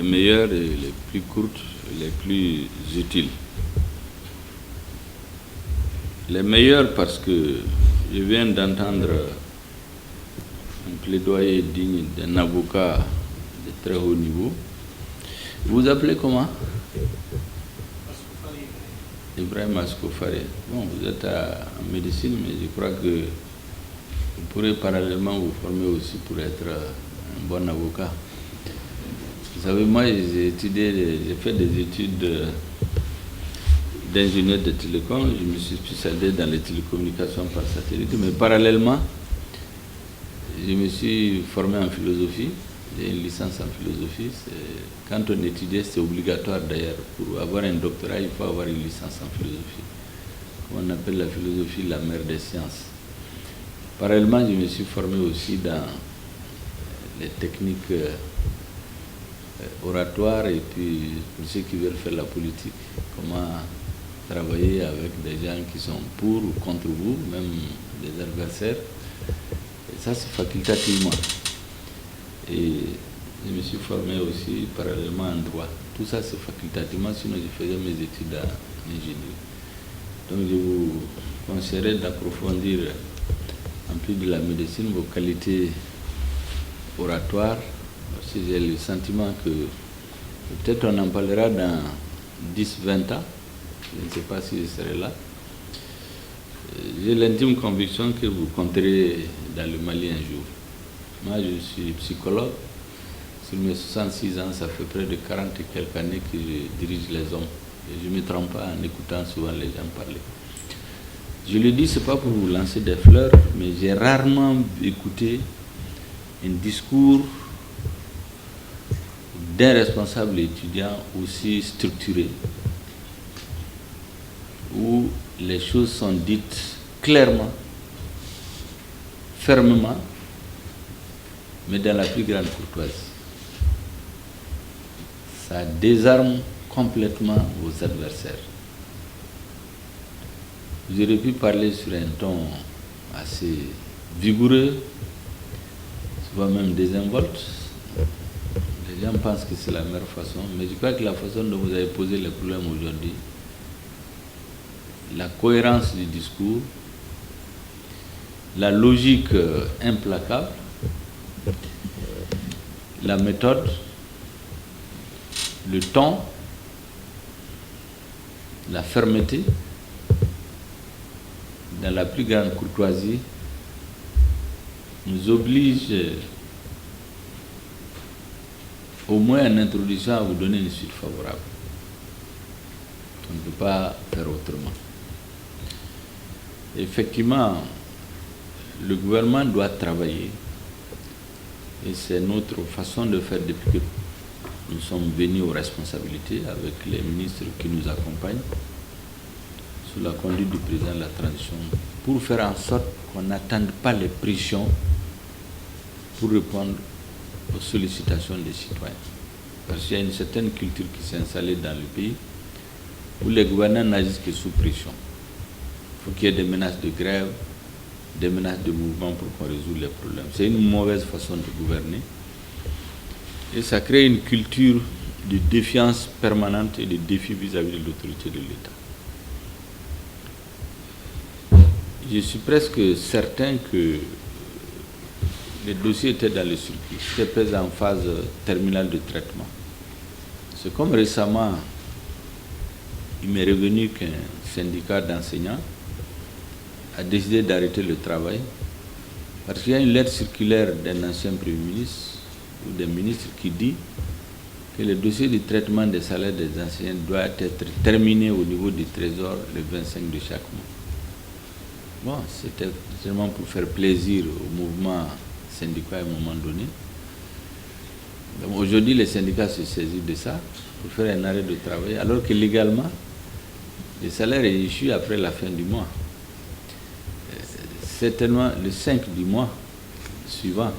les meilleures et les plus courtes, les plus utiles. Les meilleures parce que je viens d'entendre un plaidoyer digne d'un avocat de très haut niveau. Vous vous appelez comment? Ibrahim Askoufari. Bon, vous êtes en médecine, mais je crois que vous pourrez parallèlement vous former aussi pour être un bon avocat. Vous savez, moi, j'ai fait des études d'ingénieur de télécom. Je me suis spécialisé dans les télécommunications par satellite, mais parallèlement, je me suis formé en philosophie. J'ai une licence en philosophie. Quand on étudiait, c'est obligatoire d'ailleurs. Pour avoir un doctorat, il faut avoir une licence en philosophie. On appelle la philosophie la mère des sciences. Parallèlement, je me suis formé aussi dans les techniques oratoires et puis pour ceux qui veulent faire la politique, comment travailler avec des gens qui sont pour ou contre vous, même des adversaires. Et ça, c'est facultativement. Et je me suis formé aussi parallèlement en droit. Tout ça, c'est facultativement, sinon je faisais mes études en ingénierie. Donc je vous conseillerais d'approfondir, en plus de la médecine, vos qualités oratoires. Aussi, j'ai le sentiment que peut-être on en parlera dans 10-20 ans. Je ne sais pas si je serai là. J'ai l'intime conviction que vous compterez dans le Mali un jour. Moi, je suis psychologue. Sur mes 66 ans, ça fait près de 40 et quelques années que je dirige les hommes. Et je ne me trompe pas en écoutant souvent les gens parler. Je le dis, ce n'est pas pour vous lancer des fleurs, mais j'ai rarement écouté un discours d'un responsable étudiant aussi structuré, où les choses sont dites clairement, fermement, mais dans la plus grande courtoisie. Ça désarme complètement vos adversaires. Vous auriez pu parler sur un ton assez vigoureux, souvent même désinvolte. Les gens pensent que c'est la meilleure façon, mais je crois que la façon dont vous avez posé les problèmes aujourd'hui, la cohérence du discours, la logique implacable, la méthode, le ton, la fermeté, dans la plus grande courtoisie, nous oblige au moins en introduction à vous donner une suite favorable. On ne peut pas faire autrement. Effectivement, le gouvernement doit travailler et c'est notre façon de faire depuis que nous sommes venus aux responsabilités avec les ministres qui nous accompagnent sous la conduite du président de la transition pour faire en sorte qu'on n'attende pas les pressions pour répondre aux sollicitations des citoyens. Parce qu'il y a une certaine culture qui s'est installée dans le pays où les gouvernants n'agissent que sous pression. Il faut qu'il y ait des menaces de grève, des menaces de mouvement pour qu'on résolve les problèmes. C'est une mauvaise façon de gouverner. Et ça crée une culture de défiance permanente et de défi vis-à-vis de l'autorité de l'État. Je suis presque certain que les dossiers étaient dans le circuit, étaient presque en phase terminale de traitement. C'est comme récemment, il m'est revenu qu'un syndicat d'enseignants a décidé d'arrêter le travail parce qu'il y a une lettre circulaire d'un ancien Premier ministre ou d'un ministre qui dit que le dossier de traitement des salaires des enseignants doit être terminé au niveau du Trésor le 25 de chaque mois. Bon, c'était seulement pour faire plaisir au mouvement syndical à un moment donné. Donc aujourd'hui, les syndicats se saisissent de ça pour faire un arrêt de travail, alors que légalement, le salaire est issu après la fin du mois. Certainement le 5 du mois suivant.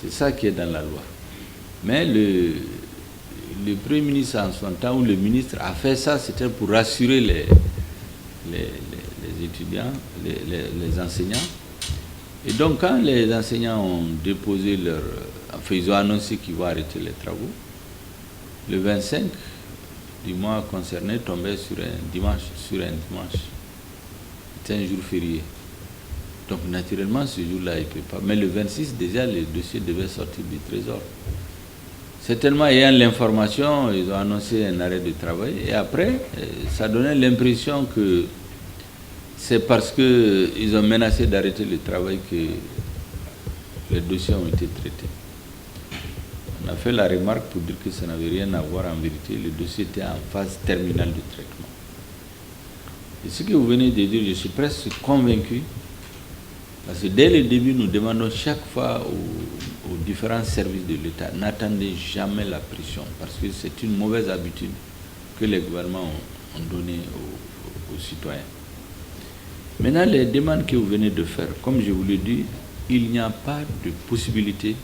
C'est ça qui est dans la loi. Mais le Premier ministre en son temps, ou le ministre a fait ça, c'était pour rassurer les étudiants, les enseignants. Et donc quand les enseignants ont déposé leur... Enfin, ils ont annoncé qu'ils vont arrêter les travaux, le 25 du mois concerné tombait sur un dimanche. C'était un jour férié. Donc naturellement, ce jour-là, il ne peut pas. Mais le 26, déjà, le dossier devait sortir du Trésor. Certainement, ayant l'information, ils ont annoncé un arrêt de travail. Et après, ça donnait l'impression que c'est parce qu'ils ont menacé d'arrêter le travail que les dossiers ont été traités. On a fait la remarque pour dire que ça n'avait rien à voir en vérité. Le dossier était en phase terminale de traitement. Et ce que vous venez de dire, je suis presque convaincu, parce que dès le début, nous demandons chaque fois aux différents services de l'État, n'attendez jamais la pression, parce que c'est une mauvaise habitude que les gouvernements ont donnée aux citoyens. Maintenant, les demandes que vous venez de faire, comme je vous l'ai dit, il n'y a pas de possibilité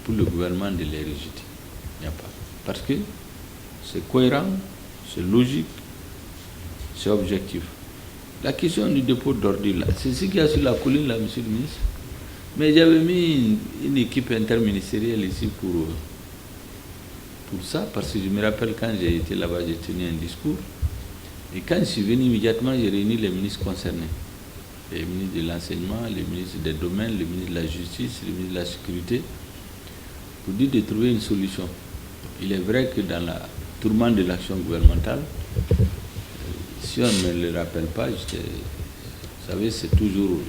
pour le gouvernement de les rejeter. Il n'y a pas. Parce que c'est cohérent, c'est logique, c'est objectif. La question du dépôt d'ordures, là, c'est ce qu'il y a sur la colline, là, monsieur le ministre. Mais j'avais mis une équipe interministérielle ici pour ça, parce que je me rappelle quand j'ai été là-bas, j'ai tenu un discours. Et quand je suis venu immédiatement, j'ai réuni les ministres concernés. Les ministres de l'enseignement, les ministres des domaines, les ministres de la justice, les ministres de la sécurité, pour dire de trouver une solution. Il est vrai que dans la tourmente de l'action gouvernementale, si on ne le rappelle pas, vous savez, c'est toujours,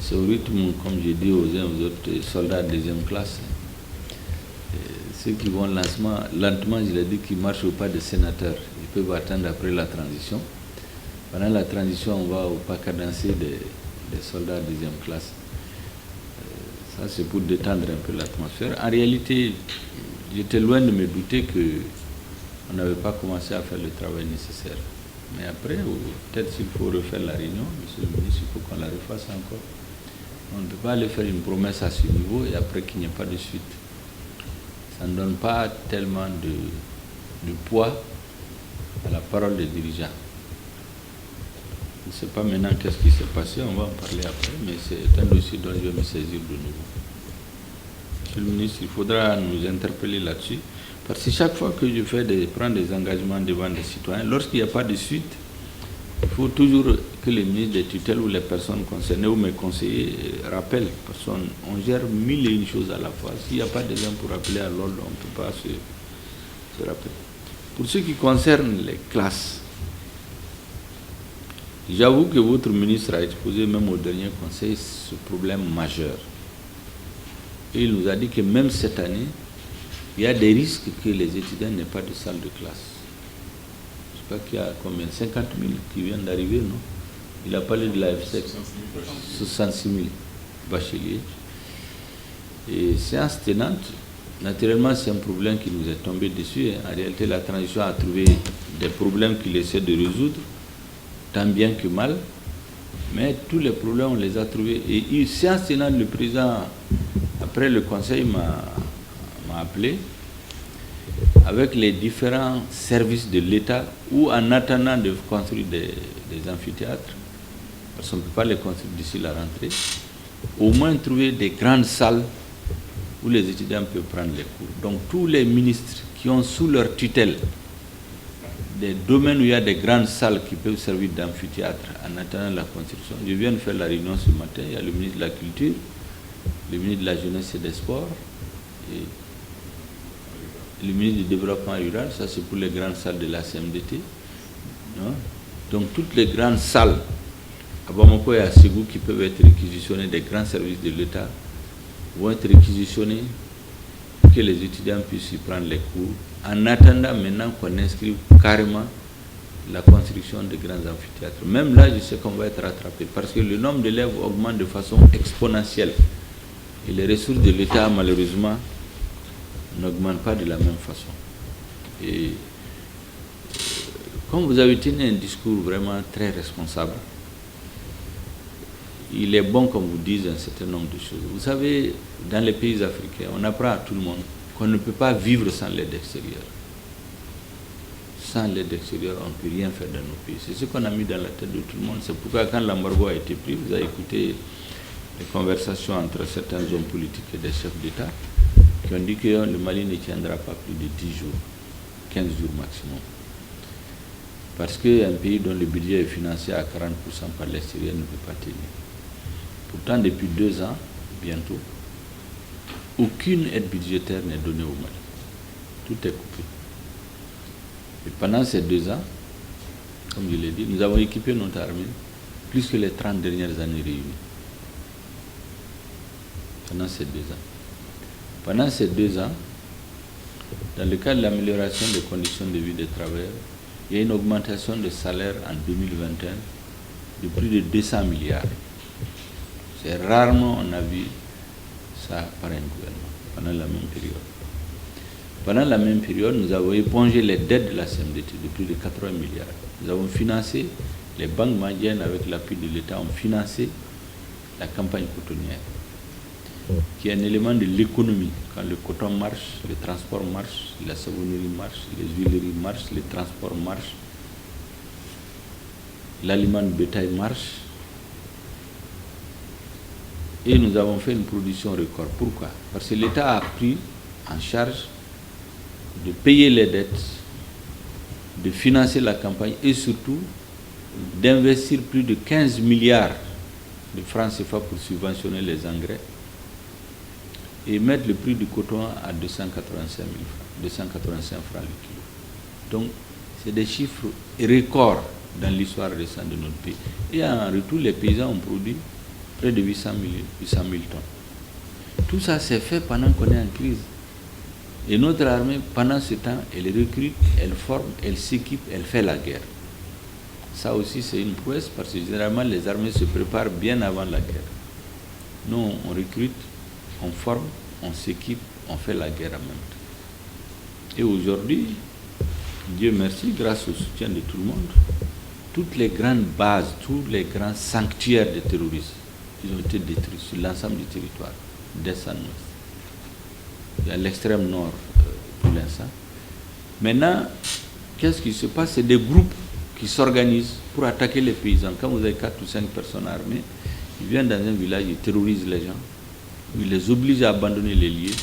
c'est au rythme, comme je dis aux uns aux autres, soldats de deuxième classe. Ceux qui vont lentement, je l'ai dit, qui marchent au pas des sénateurs. Ils peuvent attendre après la transition. Pendant la transition, on va au pas cadencé des soldats de deuxième classe. Ça, c'est pour détendre un peu l'atmosphère. En réalité, j'étais loin de me douter qu'on n'avait pas commencé à faire le travail nécessaire. Mais après, peut-être s'il faut refaire la réunion, monsieur le ministre, il faut qu'on la refasse encore. On ne peut pas aller faire une promesse à ce niveau et après qu'il n'y ait pas de suite. Ça ne donne pas tellement de poids à la parole des dirigeants. Je ne sais pas maintenant qu'est-ce qui s'est passé, on va en parler après, mais c'est un dossier dont je vais me saisir de nouveau. Monsieur le ministre, il faudra nous interpeller là-dessus, parce que chaque fois que je prends des engagements devant des citoyens, lorsqu'il n'y a pas de suite, il faut toujours que les ministres des tutelles ou les personnes concernées ou mes conseillers rappellent, parce qu'on gère mille et une choses à la fois. S'il n'y a pas de gens pour appeler à l'ordre, on ne peut pas se rappeler. Pour ce qui concerne les classes, j'avoue que votre ministre a exposé même au dernier conseil ce problème majeur. Et il nous a dit que même cette année, il y a des risques que les étudiants n'aient pas de salle de classe. Je ne sais pas qu'il y a combien, 50 000 qui viennent d'arriver, non? Il a parlé de la F7, 66 000 bacheliers. Et séance tenante, naturellement, c'est un problème qui nous est tombé dessus. En réalité, la transition a trouvé des problèmes qu'il essaie de résoudre, tant bien que mal. Mais tous les problèmes, on les a trouvés. Et séance tenante, le président, après le conseil, m'a appelé avec les différents services de l'État ou en attendant de construire des amphithéâtres, parce qu'on ne peut pas les construire d'ici la rentrée, au moins trouver des grandes salles où les étudiants peuvent prendre les cours. Donc tous les ministres qui ont sous leur tutelle des domaines où il y a des grandes salles qui peuvent servir d'amphithéâtre en attendant la construction. Je viens de faire la réunion ce matin, il y a le ministre de la Culture, le ministre de la Jeunesse et des Sports, et le ministre du Développement rural, ça c'est pour les grandes salles de la CMDT. Non? Donc toutes les grandes salles à Bamako et à Ségou qui peuvent être réquisitionnées des grands services de l'État vont être réquisitionnées pour que les étudiants puissent y prendre les cours, en attendant maintenant qu'on inscrive carrément la construction de grands amphithéâtres. Même là, je sais qu'on va être rattrapé parce que le nombre d'élèves augmente de façon exponentielle. Et les ressources de l'État, malheureusement, n'augmentent pas de la même façon. Et comme vous avez tenu un discours vraiment très responsable, il est bon qu'on vous dise un certain nombre de choses. Vous savez, dans les pays africains, on apprend à tout le monde qu'on ne peut pas vivre sans l'aide extérieure. Sans l'aide extérieure, on ne peut rien faire dans nos pays. C'est ce qu'on a mis dans la tête de tout le monde. C'est pourquoi quand l'embargo a été pris, vous avez écouté les conversations entre certains hommes politiques et des chefs d'État. qui ont dit que le Mali ne tiendra pas plus de 10 jours, 15 jours maximum. Parce qu'un pays dont le budget est financé à 40% par l'extérieur ne peut pas tenir. Pourtant, depuis 2 ans, bientôt, aucune aide budgétaire n'est donnée au Mali. Tout est coupé. Et pendant ces 2 ans, comme je l'ai dit, nous avons équipé notre armée plus que les 30 dernières années réunies. Pendant ces 2 ans. Pendant ces 2 ans, dans le cadre de l'amélioration des conditions de vie des travailleurs, il y a une augmentation de salaire en 2021 de plus de 200 milliards. C'est rarement on a vu ça par un gouvernement pendant la même période. Pendant la même période, nous avons épongé les dettes de la CMDT de plus de 80 milliards. Nous avons financé, les banques maliennes avec l'appui de l'État ont financé la campagne cotonnière, qui est un élément de l'économie. Quand le coton marche, le transport marche, la savonnerie marche, les huileries marchent, les transports marchent, l'aliment de bétail marche. Et nous avons fait une production record. Pourquoi? Parce que l'État a pris en charge de payer les dettes, de financer la campagne et surtout d'investir plus de 15 milliards de francs CFA pour subventionner les engrais et mettre le prix du coton à 285 francs le kilo. Donc, c'est des chiffres records dans l'histoire récente de notre pays. Et en retour, les paysans ont produit près de 800 000 tonnes. Tout ça s'est fait pendant qu'on est en crise. Et notre armée, pendant ce temps, elle recrute, elle forme, elle s'équipe, elle fait la guerre. Ça aussi, c'est une prouesse parce que généralement, les armées se préparent bien avant la guerre. Nous, on recrute, on forme, on s'équipe, on fait la guerre en même temps. Et aujourd'hui, Dieu merci, grâce au soutien de tout le monde, toutes les grandes bases, tous les grands sanctuaires de terroristes, ils ont été détruits sur l'ensemble du territoire, d'est en ouest. Il y a l'extrême nord pour l'instant. Maintenant, qu'est-ce qui se passe? C'est des groupes qui s'organisent pour attaquer les paysans. Quand vous avez 4 ou 5 personnes armées, ils viennent dans un village, ils terrorisent les gens, ils les obligent à abandonner les lieux.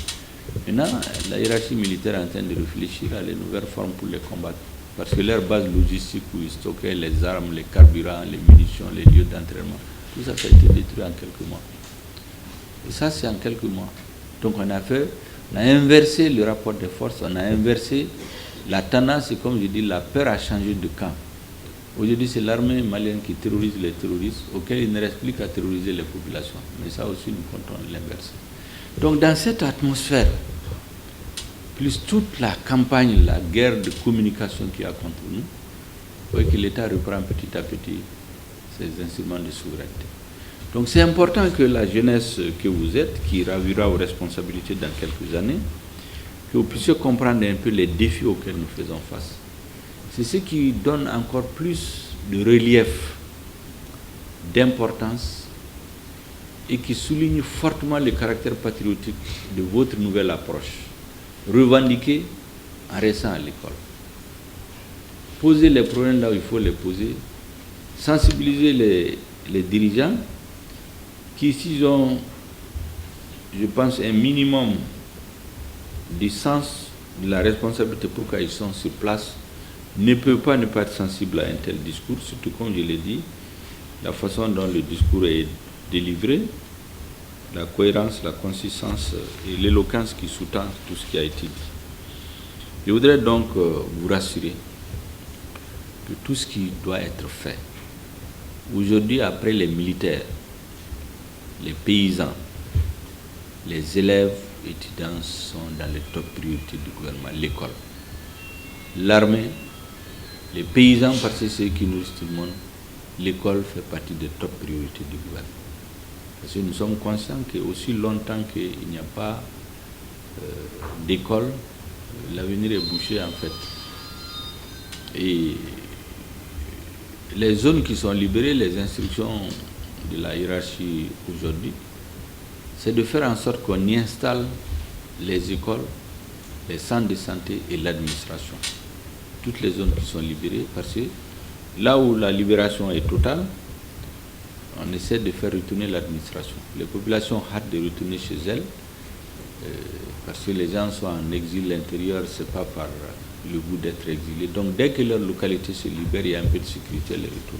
Maintenant, la hiérarchie militaire est en train de réfléchir à les nouvelles formes pour les combattre. Parce que leur base logistique où ils stockaient les armes, les carburants, les munitions, les lieux d'entraînement, tout ça, ça a été détruit en quelques mois. Et ça, c'est en quelques mois. Donc on a inversé le rapport des forces, on a inversé la tendance, et comme je dis, la peur a changé de camp. Aujourd'hui, c'est l'armée malienne qui terrorise les terroristes, auxquels il ne reste plus qu'à terroriser les populations. Mais ça aussi, nous comptons l'inverser. Donc dans cette atmosphère, plus toute la campagne, la guerre de communication qu'il y a contre nous, vous voyez que l'État reprend petit à petit ses instruments de souveraineté. Donc c'est important que la jeunesse que vous êtes, qui ravira aux responsabilités dans quelques années, que vous puissiez comprendre un peu les défis auxquels nous faisons face. C'est ce qui donne encore plus de relief, d'importance, et qui souligne fortement le caractère patriotique de votre nouvelle approche. Revendiquer en restant à l'école. Poser les problèmes là où il faut les poser. Sensibiliser les dirigeants qui, s'ils ont, je pense, un minimum du sens de la responsabilité pourquoi ils sont sur place, ne peuvent pas ne pas être sensibles à un tel discours, surtout comme je l'ai dit, la façon dont le discours est délivré, la cohérence, la consistance et l'éloquence qui sous-tend tout ce qui a été dit. Je voudrais donc vous rassurer que tout ce qui doit être fait, aujourd'hui, après les militaires, les paysans, les élèves étudiants sont dans les top priorités du gouvernement, l'école. L'armée, les paysans, parce que c'est ceux qui nourrissent tout le monde, l'école fait partie des top priorités du gouvernement. Parce que nous sommes conscients qu'aussi longtemps qu'il n'y a pas d'école, l'avenir est bouché en fait. Et les zones qui sont libérées, les instructions de la hiérarchie aujourd'hui, c'est de faire en sorte qu'on y installe les écoles, les centres de santé et l'administration. Toutes les zones qui sont libérées, parce que là où la libération est totale, on essaie de faire retourner l'administration. Les populations hâtent de retourner chez elles, parce que les gens sont en exil intérieur, ce n'est pas par le goût d'être exilés. Donc dès que leur localité se libère, il y a un peu de sécurité, les retours.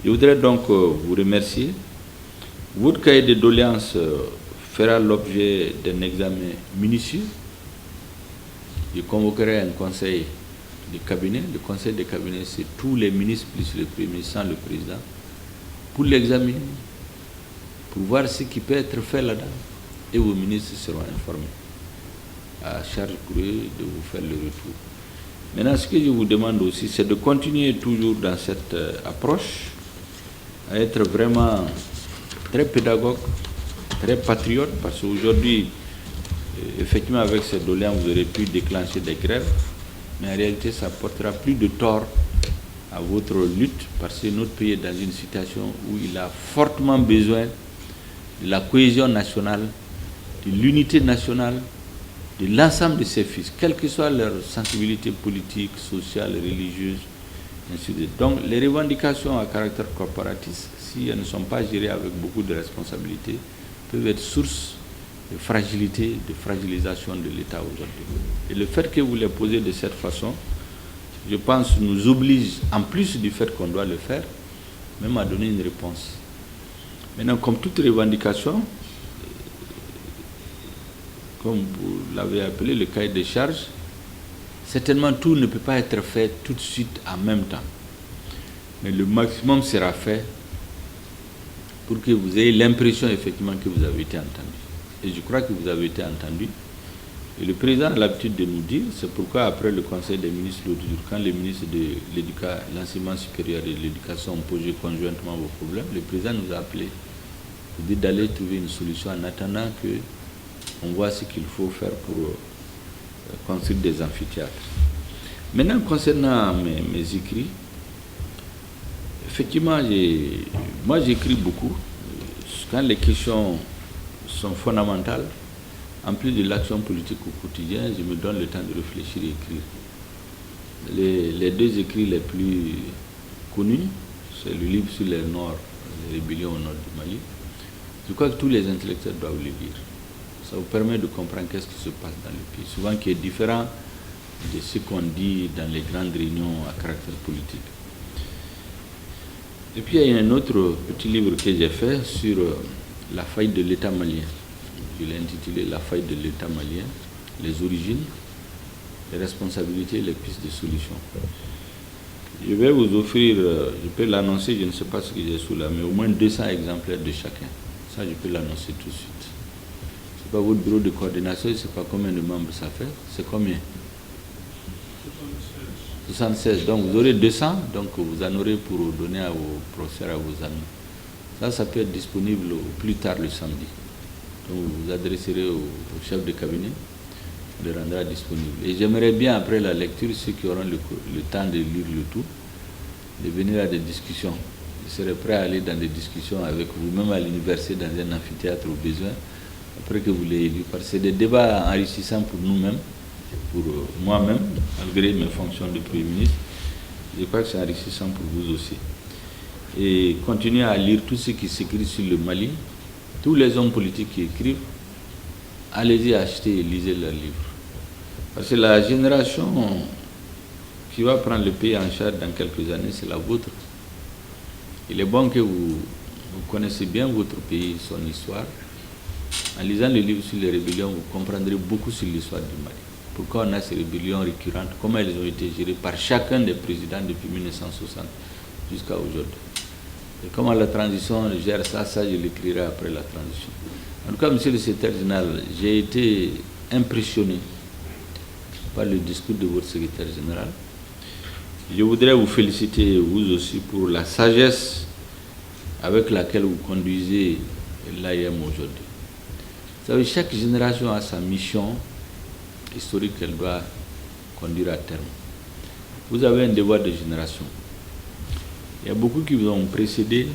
Je voudrais donc vous remercier. Votre cahier de doléances fera l'objet d'un examen minutieux. Je convoquerai un conseil de cabinet. Le conseil de cabinet, c'est tous les ministres plus le premier sans le président, pour l'examiner, pour voir ce qui peut être fait là-dedans. Et vos ministres seront informés. À charge pour eux de vous faire le retour. Maintenant, ce que je vous demande aussi, c'est de continuer toujours dans cette approche, à être vraiment très pédagogue, très patriote, parce qu'aujourd'hui, effectivement, avec ces doléances, vous aurez pu déclencher des grèves, mais en réalité, ça portera plus de tort à votre lutte, parce que notre pays est dans une situation où il a fortement besoin de la cohésion nationale, de l'unité nationale, de l'ensemble de ses fils, quelle que soit leur sensibilité politique, sociale, religieuse, ainsi de suite. Donc, les revendications à caractère corporatiste, si elles ne sont pas gérées avec beaucoup de responsabilité, peuvent être source de fragilité, de fragilisation de l'État aujourd'hui. Et le fait que vous les posez de cette façon, je pense, nous oblige, en plus du fait qu'on doit le faire, même à donner une réponse. Maintenant, comme toute revendication, comme vous l'avez appelé, le cahier des charges, certainement tout ne peut pas être fait tout de suite en même temps. Mais le maximum sera fait pour que vous ayez l'impression effectivement que vous avez été entendu. Et je crois que vous avez été entendu. Et le président a l'habitude de nous dire, c'est pourquoi après le conseil des ministres l'autre jour, quand les ministres de l'enseignement supérieur et de l'éducation ont posé conjointement vos problèmes, le président nous a appelés pour dire d'aller trouver une solution en attendant que on voit ce qu'il faut faire pour construire des amphithéâtres. Maintenant, concernant mes écrits, effectivement, moi j'écris beaucoup. Quand les questions sont fondamentales, en plus de l'action politique au quotidien, je me donne le temps de réfléchir et écrire. Les deux écrits les plus connus, c'est le livre sur les rébellions au nord du Mali. Je crois que tous les intellectuels doivent le lire. Ça vous permet de comprendre qu'est-ce qui se passe dans le pays, souvent qui est différent de ce qu'on dit dans les grandes réunions à caractère politique. Et puis il y a un autre petit livre que j'ai fait sur la faillite de l'État malien. Je l'ai intitulé « La faillite de l'État malien, les origines, les responsabilités et les pistes de solutions ». Je vais vous offrir, je peux l'annoncer, je ne sais pas ce que j'ai sous la main, au moins 200 exemplaires de chacun. Ça, je peux l'annoncer tout de suite. Ce n'est pas votre bureau de coordination, je ne sais pas combien de membres ça fait. C'est combien? 76. Donc vous aurez 200, donc vous en aurez pour donner à vos professeurs, à vos amis. Ça peut être disponible au plus tard le samedi. Donc vous vous adresserez au chef de cabinet, il le rendra disponible. Et j'aimerais bien, après la lecture, ceux qui auront le temps de lire le tout, de venir à des discussions. Je serai prêt à aller dans des discussions avec vous, même à l'université, dans un amphithéâtre au besoin, après que vous l'ayez lu. Parce que c'est des débats enrichissants pour nous-mêmes, pour moi-même, malgré mes fonctions de Premier ministre. Je crois que c'est enrichissant pour vous aussi. Et continuez à lire tout ce qui s'écrit sur le Mali. Tous les hommes politiques qui écrivent, allez-y acheter et lisez leurs livres. Parce que la génération qui va prendre le pays en charge dans quelques années, c'est la vôtre. Il est bon que vous connaissez bien votre pays, son histoire. En lisant le livre sur les rébellions, vous comprendrez beaucoup sur l'histoire du Mali. Pourquoi on a ces rébellions récurrentes, comment elles ont été gérées par chacun des présidents depuis 1960 jusqu'à aujourd'hui. Et comment la transition gère ça, je l'écrirai après la transition. En tout cas, monsieur le secrétaire général, j'ai été impressionné par le discours de votre secrétaire général. Je voudrais vous féliciter, vous aussi, pour la sagesse avec laquelle vous conduisez l'AIM aujourd'hui. Vous savez, chaque génération a sa mission historique qu'elle doit conduire à terme. Vous avez un devoir de génération. Il y a beaucoup qui vous ont précédé.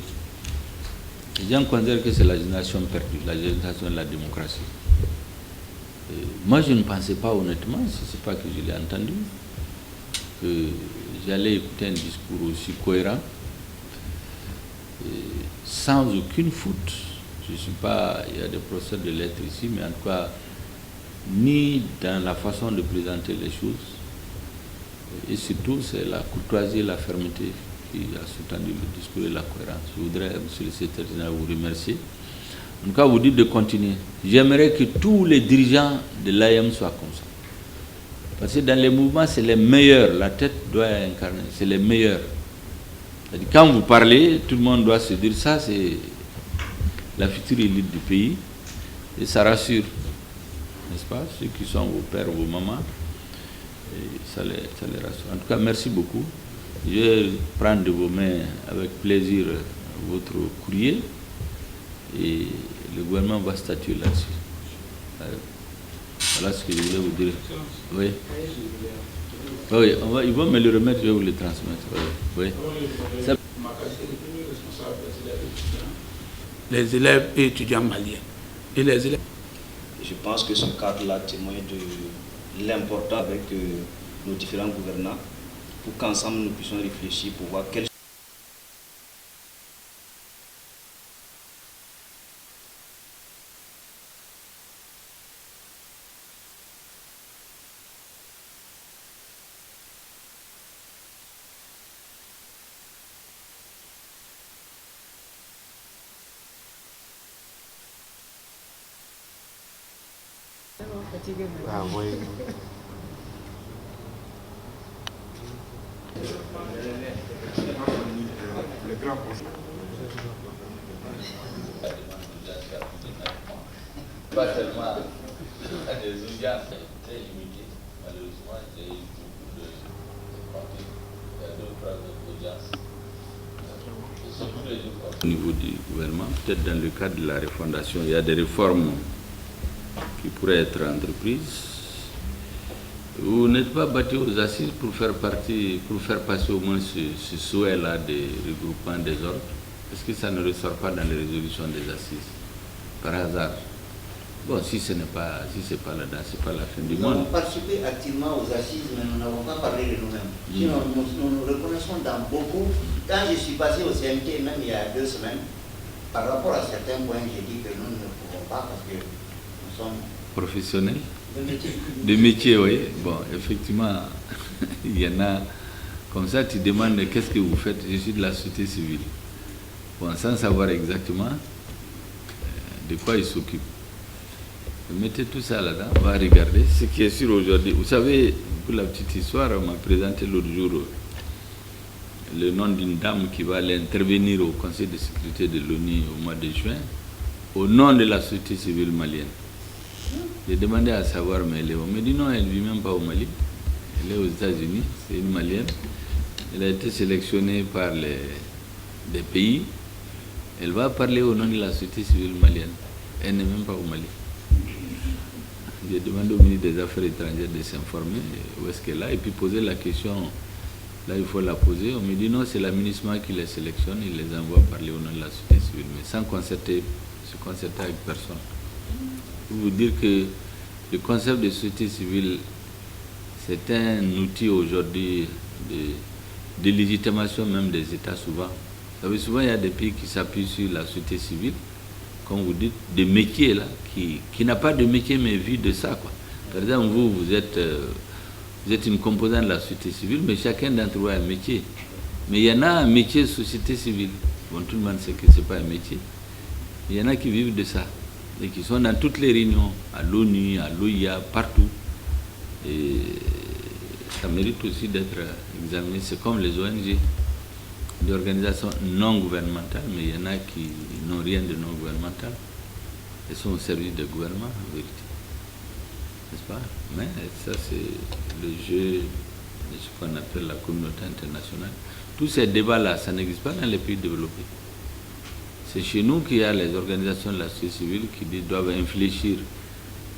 Les gens considèrent que c'est la génération perdue, la génération de la démocratie. Moi, je ne pensais pas honnêtement, si ce n'est pas que je l'ai entendu, que j'allais écouter un discours aussi cohérent, sans aucune faute. Je ne suis pas, il y a des professeurs de lettres ici, mais en tout cas, ni dans la façon de présenter les choses. Et surtout, c'est la courtoisie et la fermeté qui a sous-tendu le discours et la cohérence. Je voudrais, monsieur le secrétaire général, vous remercier. En tout cas, vous dites de continuer. J'aimerais que tous les dirigeants de l'AM soient comme ça. Parce que dans les mouvements, c'est les meilleurs. La tête doit incarner, c'est les meilleurs. Quand vous parlez, tout le monde doit se dire ça, c'est la future élite du pays. Et ça rassure, n'est-ce pas, ceux qui sont vos pères, vos mamans. Et ça les rassure. En tout cas, merci beaucoup. Je vais prendre de vos mains avec plaisir votre courrier. Et le gouvernement va statuer là-dessus. Voilà ce que je voulais vous dire. Oui. Oui, ils vont me le remettre, je vais vous le transmettre. Oui. Ça... Les élèves et étudiants maliens. Et les élèves. Je pense que ce cadre-là témoigne de l'important avec nos différents gouvernants pour qu'ensemble nous puissions réfléchir pour voir quelles Ah oui. Le grand pas seulement à des audiences très limitées, malheureusement, j'ai eu beaucoup de parties, il y a 2 ou 3 audiences. Au niveau du gouvernement, peut-être dans le cadre de la refondation, il y a des réformes qui pourraient être entreprises. Vous n'êtes pas battu aux assises pour faire passer au moins ce souhait-là des regroupements des ordres? Est-ce que ça ne ressort pas dans les résolutions des assises, par hasard? Bon, si ce n'est pas, là-dedans, c'est pas la fin du monde. Nous avons participé activement aux assises, mais nous n'avons pas parlé de nous-mêmes. Sinon, nous reconnaissons dans beaucoup. Quand je suis passé au CMT, même il y a 2 semaines, par rapport à certains points, j'ai dit que nous ne pouvons pas parce que nous sommes professionnels. de métier. De métier, oui. Bon, effectivement, il y en a comme ça, tu demandes qu'est-ce que vous faites? Je suis de la société civile. Bon, sans savoir exactement de quoi ils s'occupent. Mettez tout ça là-dedans, on va regarder ce qui est sûr aujourd'hui. Vous savez, pour la petite histoire, on m'a présenté l'autre jour le nom d'une dame qui va aller intervenir au Conseil de sécurité de l'ONU au mois de juin, au nom de la société civile malienne. J'ai demandé à savoir, mais elle est où? On me dit non, elle ne vit même pas au Mali. Elle est aux États-Unis, c'est une Malienne. Elle a été sélectionnée par des pays. Elle va parler au nom de la société civile malienne. Elle n'est même pas au Mali. J'ai demandé au ministre des Affaires étrangères de s'informer où est-ce qu'elle est et puis poser la question. Là, il faut la poser. On me dit non, c'est l'administration qui les sélectionne, il les envoie parler au nom de la société civile, mais sans se concerter avec personne. Pour vous dire que le concept de société civile, c'est un outil aujourd'hui de légitimation même des États souvent. Vous savez, souvent il y a des pays qui s'appuient sur la société civile, comme vous dites, des métiers là, qui n'a pas de métier mais vit de ça, quoi. Par exemple, vous êtes une composante de la société civile, mais chacun d'entre vous a un métier. Mais il y en a un métier de société civile. Bon, tout le monde sait que ce n'est pas un métier. Il y en a qui vivent de ça, et qui sont dans toutes les réunions, à l'ONU, à l'OIA, partout. Et ça mérite aussi d'être examiné. C'est comme les ONG, des organisations non gouvernementales, mais il y en a qui n'ont rien de non gouvernemental. Elles sont au service du gouvernement, en vérité. N'est-ce pas? Mais ça, c'est le jeu de ce qu'on appelle la communauté internationale. Tous ces débats-là, ça n'existe pas dans les pays développés. C'est chez nous qu'il y a les organisations de la société civile qui doivent infléchir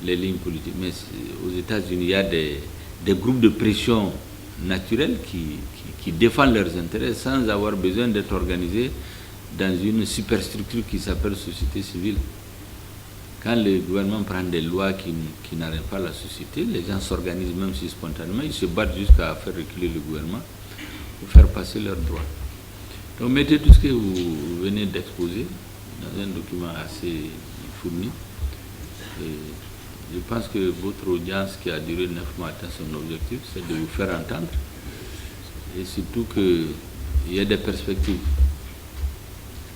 les lignes politiques. Mais aux États-Unis, il y a des groupes de pression naturels qui défendent leurs intérêts sans avoir besoin d'être organisés dans une superstructure qui s'appelle société civile. Quand le gouvernement prend des lois qui n'arrêtent pas la société, les gens s'organisent même si spontanément, ils se battent jusqu'à faire reculer le gouvernement pour faire passer leurs droits. Donc mettez tout ce que vous venez d'exposer dans un document assez fourni. Et Je pense que votre audience qui a duré 9 mois atteint son objectif, c'est de vous faire entendre. Et surtout qu'il y a des perspectives.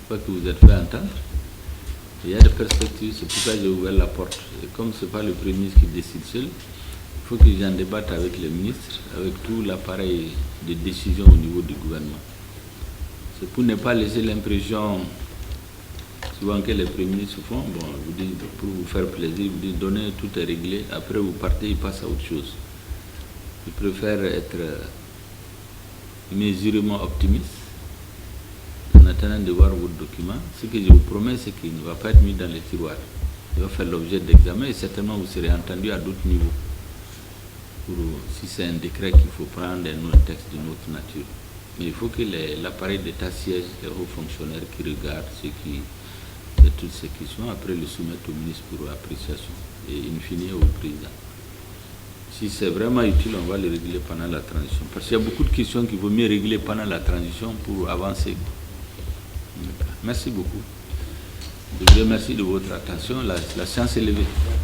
Pas que vous êtes fait entendre. Il y a des perspectives, c'est pourquoi j'ai ouvert la porte. Et comme ce n'est pas le Premier ministre qui décide seul, il faut que j'en débatte avec les ministres, avec tout l'appareil de décision au niveau du gouvernement. C'est pour ne pas laisser l'impression, souvent que les premiers ministres font, bon, vous dites, pour vous faire plaisir, vous dites donnez, tout est réglé, après vous partez, ils passent à autre chose. Je préfère être mesurément optimiste en attendant de voir votre document. Ce que je vous promets, c'est qu'il ne va pas être mis dans les tiroirs. Il va faire l'objet d'examen et certainement vous serez entendu à d'autres niveaux. Si c'est un décret qu'il faut prendre, un autre texte d'une autre nature. Mais il faut que l'appareil d'État siège, les hauts fonctionnaires qui regardent toutes ces questions, après le soumettre au ministre pour appréciation et in fine au président. Si c'est vraiment utile, on va le régler pendant la transition. Parce qu'il y a beaucoup de questions qu'il vaut mieux régler pendant la transition pour avancer. Merci beaucoup. Je vous remercie de votre attention. La séance est levée.